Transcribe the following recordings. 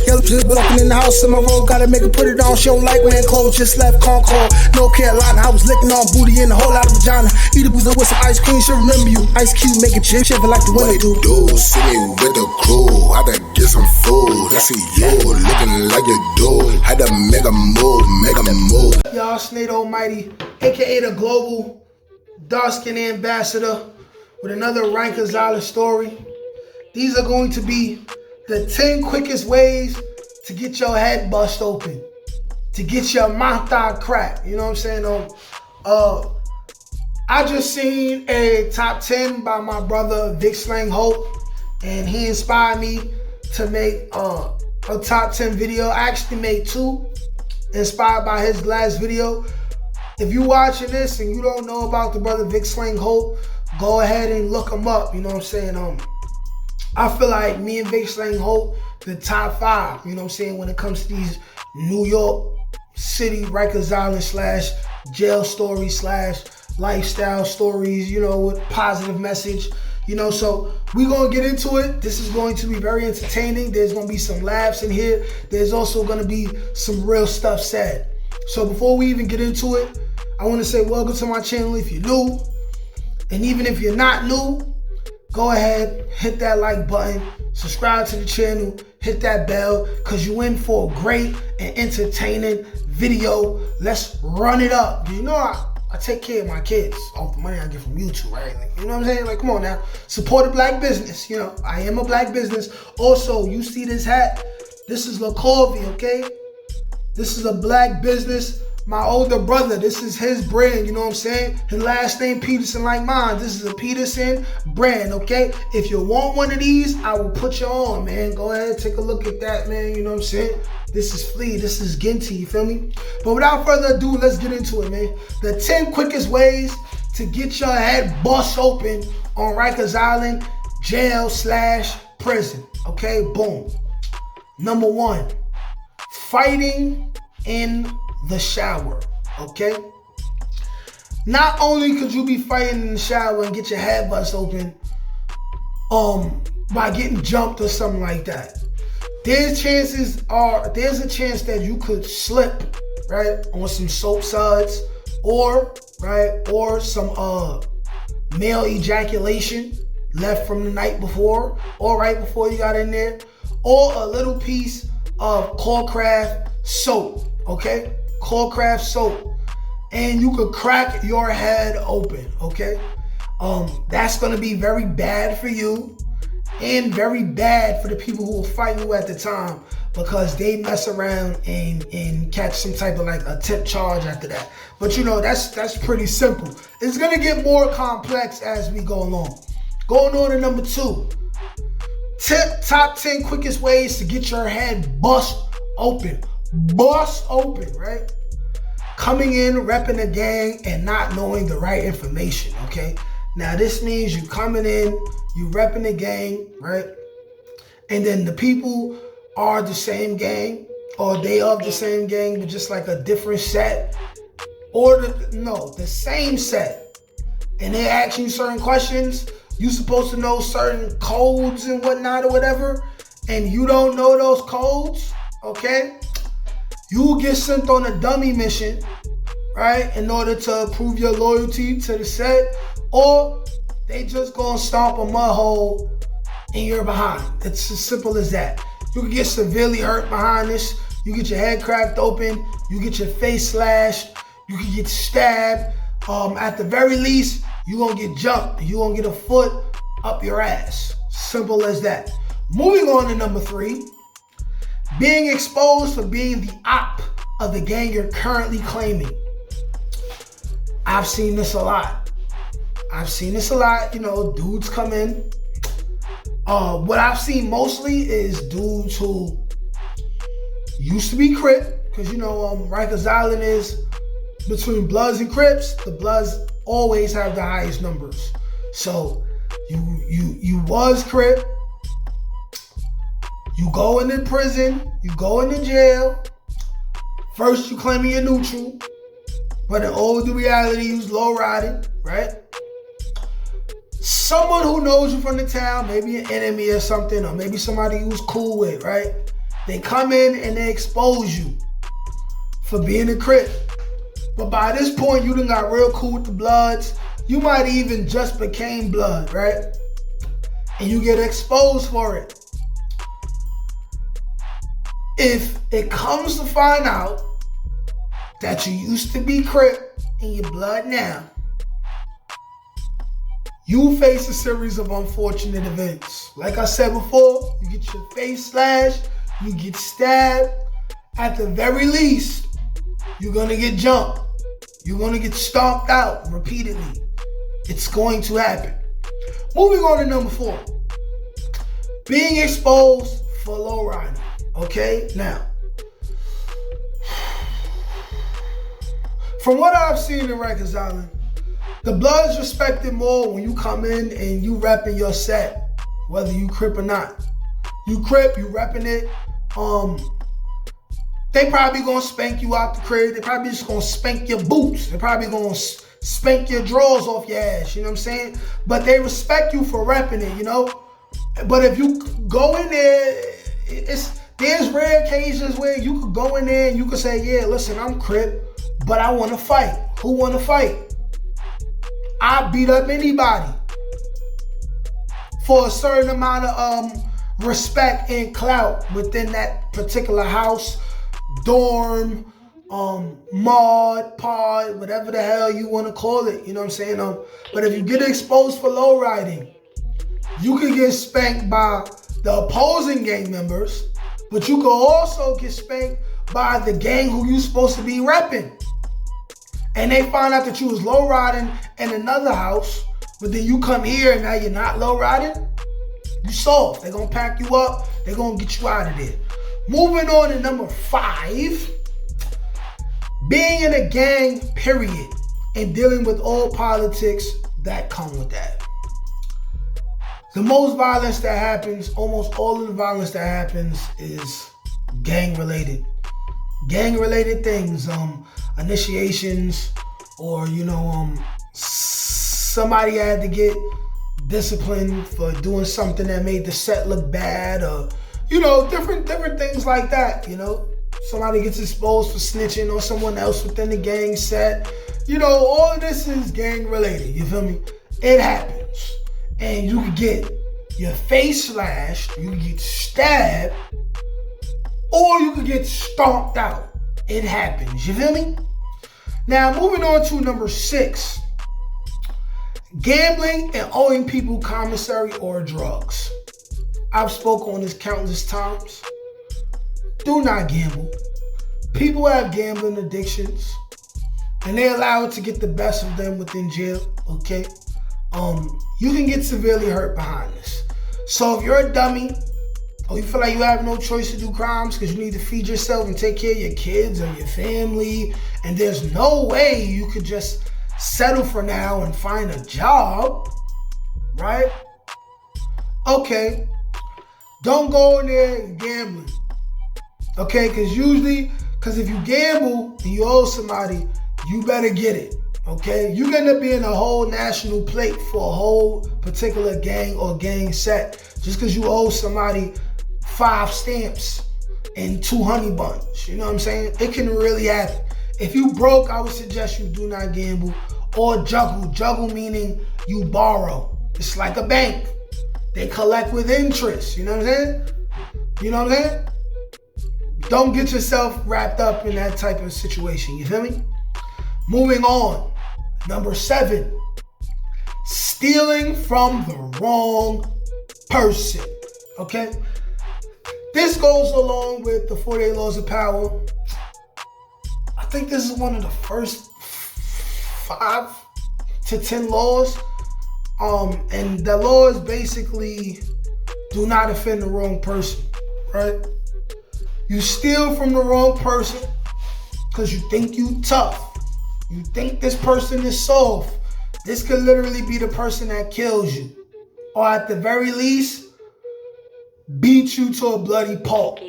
Yellow just walking in the house in my road, gotta make her put it on. She don't like wearing clothes, just left Concord, North Carolina. I was licking on booty and a whole lot of vagina. Eat a boozer with some ice cream, she'll remember you. Ice Cube make it chip, shiver like the winter do. See me with the crew, I had to get some food. I see you looking like you do. Had to make a move, Y'all, Snade Almighty, aka the global dark-skinned ambassador, with another Rikers Island story. These are going to be the 10 quickest ways to get your head bust open, to get your mouth out cracked. You know what I'm saying? I just seen a top 10 by my brother Vic Slang Hope, and he inspired me to make a top 10 video. I actually made 2, inspired by his last video. If you watching this and you don't know about the brother Vic Slang Hope, go ahead and look him up. You know what I'm saying? I feel like me and Vic Slang Hope, the top 5, you know what I'm saying, when it comes to these New York City, Rikers Island / jail stories / lifestyle stories, you know, with positive message, you know. So we're going to get into it. This is going to be very entertaining. There's going to be some laughs in here. There's also going to be some real stuff said. So before we even get into it, I want to say welcome to my channel if you're new. And even if you're not new, go ahead, hit that like button, subscribe to the channel, hit that bell, because you in for a great and entertaining video. Let's run it up. You know I take care of my kids off the money I get from YouTube, right? Like, you know what I'm saying? Like, come on now. Support a black business. You know, I am a black business. Also, you see this hat? This is LaCorvey, okay? This is a black business. My older brother, this is his brand, you know what I'm saying? His last name Peterson like mine. This is a Peterson brand, okay? If you want one of these, I will put you on, man. Go ahead, take a look at that, man, you know what I'm saying? This is Flea, this is Ginty, you feel me? But without further ado, let's get into it, man. The 10 quickest ways to get your head bust open on Rikers Island jail / prison, okay? Boom. Number 1, fighting in the shower, okay? Not only could you be fighting in the shower and get your head bust open by getting jumped or something like that. There's a chance that you could slip, right, on some soap suds or some male ejaculation left from the night before or right before you got in there, or a little piece of Craft soap, okay? Craft soap, and you could crack your head open, okay? That's gonna be very bad for you and very bad for the people who will fight you at the time, because they mess around and catch some type of like a tip charge after that. But you know, that's pretty simple. It's gonna get more complex as we go along. Going on to number 2. Top 10 quickest ways to get your head bust open. Bust open, right? Coming in, repping a gang, and not knowing the right information, okay? Now, this means you coming in, you repping the gang, right? And then the people are the same gang, or they of the same gang, but just like a different set, or the same set. And they ask you certain questions. You supposed to know certain codes and whatnot or whatever, and you don't know those codes, okay? You get sent on a dummy mission, right, in order to prove your loyalty to the set, or they just gonna stomp a mud hole in your behind. It's as simple as that. You can get severely hurt behind this. You get your head cracked open. You get your face slashed. You can get stabbed. At the very least, you gonna get jumped. You gonna get a foot up your ass. Simple as that. Moving on to number 3. Being exposed for being the op of the gang you're currently claiming. I've seen this a lot. You know, dudes come in. What I've seen mostly is dudes who used to be Crip, because you know, Rikers Island is between Bloods and Crips. The Bloods always have the highest numbers. So you was Crip. You go into prison, you go into jail. First you claiming you're neutral, but in all the reality you was low riding, right? Someone who knows you from the town, maybe an enemy or something, or maybe somebody you was cool with, right? They come in and they expose you for being a Crip. But by this point, you done got real cool with the Bloods. You might even just became Blood, right? And you get exposed for it. If it comes to find out that you used to be Crip and you're Blood now, you face a series of unfortunate events. Like I said before, you get your face slashed, you get stabbed. At the very least, you're gonna get jumped. You're gonna get stomped out repeatedly. It's going to happen. Moving on to number 4. Being exposed for lowriding. Okay, now, from what I've seen in Rikers Island, the Bloods respect it more when you come in and you repping your set, whether you Crip or not. You Crip, you repping it. They probably gonna spank you out the crib. They probably just gonna spank your boots. They probably gonna spank your drawers off your ass. You know what I'm saying? But they respect you for repping it. You know. But if you go in there, there's rare occasions where you could go in there and you could say, yeah, listen, I'm Crip, but I want to fight. Who want to fight? I beat up anybody for a certain amount of respect and clout within that particular house, dorm, mod, pod, whatever the hell you want to call it. You know what I'm saying? But if you get exposed for lowriding, you can get spanked by the opposing gang members, but you can also get spanked by the gang who you supposed to be repping. And they find out that you was lowriding in another house, but then you come here and now you're not lowriding. You soft. They're going to pack you up. They're going to get you out of there. Moving on to number 5. Being in a gang, period, and dealing with all politics that come with that. The most violence that happens, almost all of the violence that happens is gang-related. Gang-related things, initiations, or, somebody had to get disciplined for doing something that made the set look bad, or, different things like that, Somebody gets exposed for snitching on someone else within the gang set. All of this is gang-related, you feel me? It happens. And you can get your face slashed, you can get stabbed, or you can get stomped out. It happens, you feel me? Now, moving on to number 6. Gambling and owing people commissary or drugs. I've spoken on this countless times. Do not gamble. People have gambling addictions, and they allow it to get the best of them within jail, okay? You can get severely hurt behind this. So if you're a dummy, or you feel like you have no choice to do crimes because you need to feed yourself and take care of your kids or your family, and there's no way you could just settle for now and find a job, right? Okay, don't go in there and gambling, okay? Because if you gamble and you owe somebody, you better get it. Okay, you end up being a whole national plate for a whole particular gang or gang set just because you owe somebody 5 stamps and 2 honey buns. You know what I'm saying? It can really happen. If you broke, I would suggest you do not gamble or juggle. Juggle meaning you borrow. It's like a bank. They collect with interest. You know what I'm saying? You know what I'm saying? Don't get yourself wrapped up in that type of situation. You feel me? Moving on. Number 7, stealing from the wrong person, okay? This goes along with the 48 Laws of Power. I think this is one of the first 5 to 10 laws. And the law is basically do not offend the wrong person, right? You steal from the wrong person because you think you tough. You think this person is soft. This could literally be the person that kills you. Or at the very least, beat you to a bloody pulp.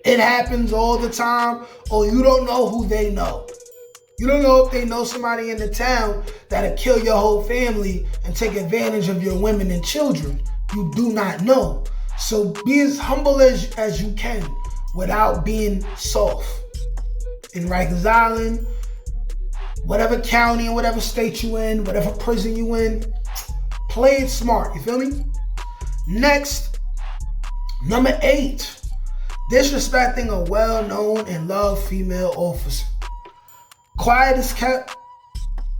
It happens all the time, or you don't know who they know. You don't know if they know somebody in the town that'll kill your whole family and take advantage of your women and children. You do not know. So be as humble as you can without being soft. In Rikers Island, whatever county and whatever state you in, whatever prison you in, play it smart, you feel me? Next, number 8, disrespecting a well-known and loved female officer. Quiet is kept,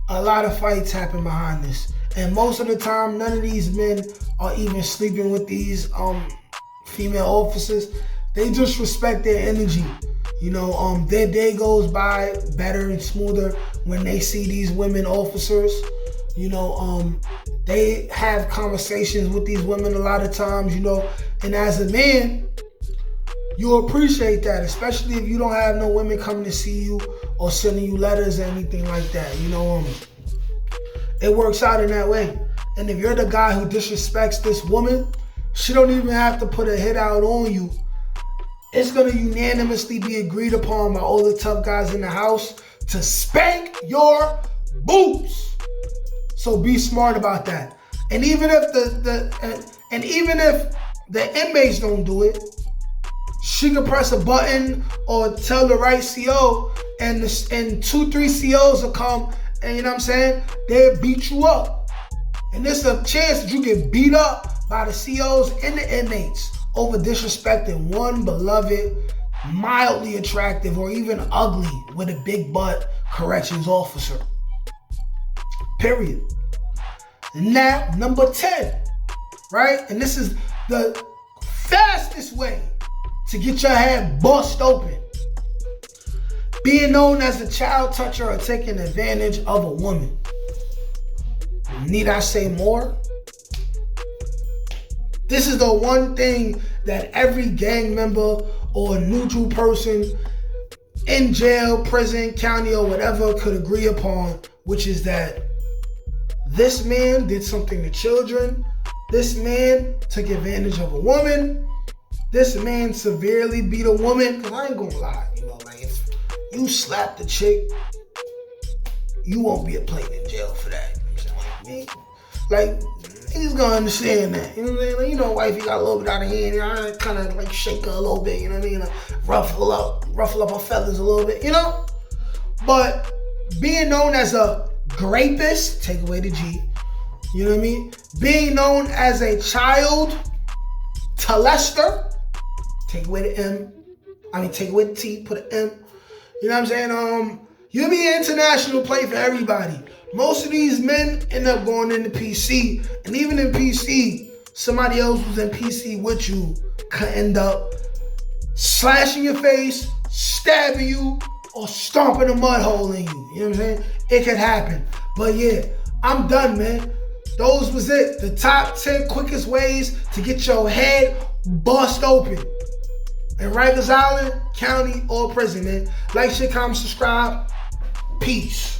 a lot of fights happen behind this. And most of the time, none of these men are even sleeping with these female officers. They just respect their energy. You know, their day goes by better and smoother when they see these women officers. You know, they have conversations with these women a lot of times, you know, and as a man, you appreciate that, especially if you don't have no women coming to see you or sending you letters or anything like that. You know, it works out in that way. And if you're the guy who disrespects this woman, she don't even have to put a hit out on you. It's gonna unanimously be agreed upon by all the tough guys in the house to spank your boots. So be smart about that. And even if even if the inmates don't do it, she can press a button or tell the right CO, and 2-3 COs will come, and you know what I'm saying, they'll beat you up. And there's a chance that you get beat up by the COs and the inmates over disrespecting one beloved, mildly attractive, or even ugly with a big butt corrections officer. Period. Now, number 10, right? And this is the fastest way to get your head bust open. Being known as a child toucher or taking advantage of a woman. Need I say more? This is the one thing that every gang member or neutral person in jail, prison, county, or whatever could agree upon, which is that this man did something to children. This man took advantage of a woman. This man severely beat a woman. Cause I ain't gonna lie, you know, like if you slap the chick, you won't be a plate in jail for that. You know what I'm saying? Like, he's gonna understand that. You know what I'm saying? Like, you know, wifey got a little bit out of hand. You know, I kind of like shake her a little bit. You know what I mean? Like, ruffle up her feathers a little bit. You know. But being known as a grapist, take away the G. You know what I mean? Being known as a child molester, take away the M. I mean, take away the T, put an M. You know what I'm saying? You'll be an international play for everybody. Most of these men end up going into PC, and even in PC, somebody else who's in PC with you could end up slashing your face, stabbing you, or stomping a mud hole in you. You know what I'm saying? It could happen. But yeah, I'm done, man. Those was it. The top 10 quickest ways to get your head bust open in Rikers Island, county, or prison, man. Like, share, comment, subscribe. Peace.